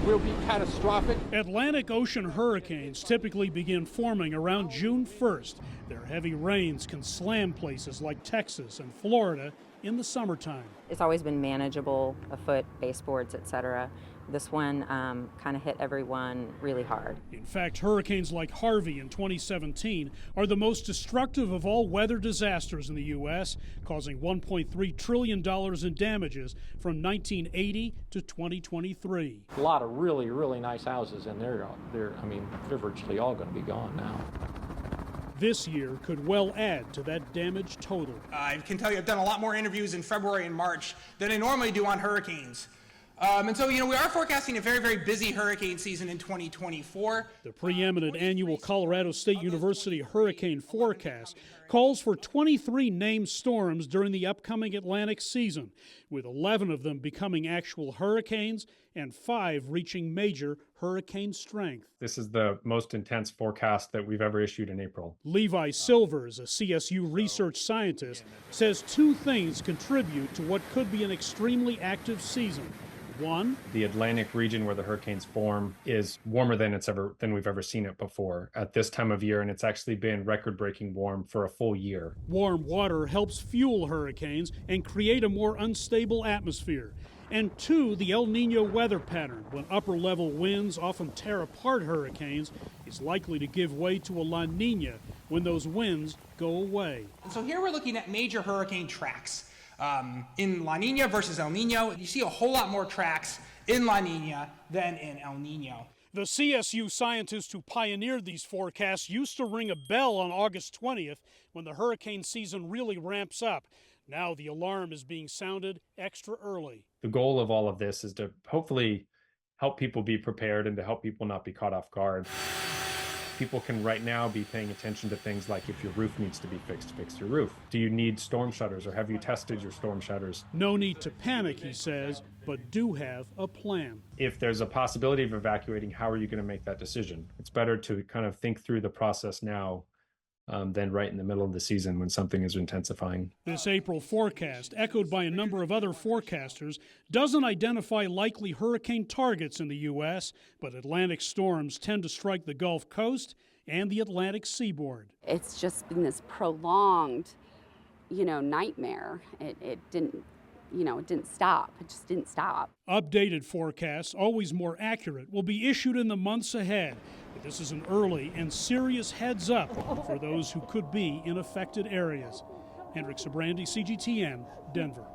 will be catastrophic. Atlantic Ocean hurricanes typically begin forming around June 1st. Their heavy rains can slam places like Texas and Florida in the summertime. It's always been manageable, afoot, baseboards, etc. This one kind of hit everyone really hard. In fact, hurricanes like Harvey in 2017 are the most destructive of all weather disasters in the U.S., causing $1.3 trillion in damages from 1980 to 2023. A lot of really, really nice houses, and they're virtually all going to be gone now. This year could well add to that damage total. I can tell you I've done a lot more interviews in February and March than I normally do on hurricanes. And so, we are forecasting a very, very busy hurricane season in 2024. The preeminent annual Colorado State University hurricane forecast calls for 23 named storms during the upcoming Atlantic season, with 11 of them becoming actual hurricanes and 5 reaching major hurricane strength. This is the most intense forecast that we've ever issued in April. Levi Silvers, a CSU research scientist, says 2 things contribute to what could be an extremely active season. One, the Atlantic region where the hurricanes form is warmer than we've ever seen it before at this time of year, and it's actually been record-breaking warm for a full year. Warm water helps fuel hurricanes and create a more unstable atmosphere. And 2, the El Nino weather pattern, when upper-level winds often tear apart hurricanes, is likely to give way to a La Nina when those winds go away. And so here we're looking at major hurricane tracks. In La Nina versus El Nino, you see a whole lot more tracks in La Nina than in El Nino. The CSU scientists who pioneered these forecasts used to ring a bell on August 20th when the hurricane season really ramps up. Now the alarm is being sounded extra early. The goal of all of this is to hopefully help people be prepared and to help people not be caught off guard. People can right now be paying attention to things like if your roof needs to be fixed, fix your roof. Do you need storm shutters, or have you tested your storm shutters? No need to panic, he says, but do have a plan. If there's a possibility of evacuating, how are you going to make that decision? It's better to kind of think through the process now than right in the middle of the season when something is intensifying. This April forecast, echoed by a number of other forecasters, doesn't identify likely hurricane targets in the U.S., but Atlantic storms tend to strike the Gulf Coast and the Atlantic seaboard. It's just been this prolonged, nightmare. It didn't stop. It just didn't stop. Updated forecasts, always more accurate, will be issued in the months ahead. But this is an early and serious heads up for those who could be in affected areas. Hendrik Sabrandi, CGTN, Denver.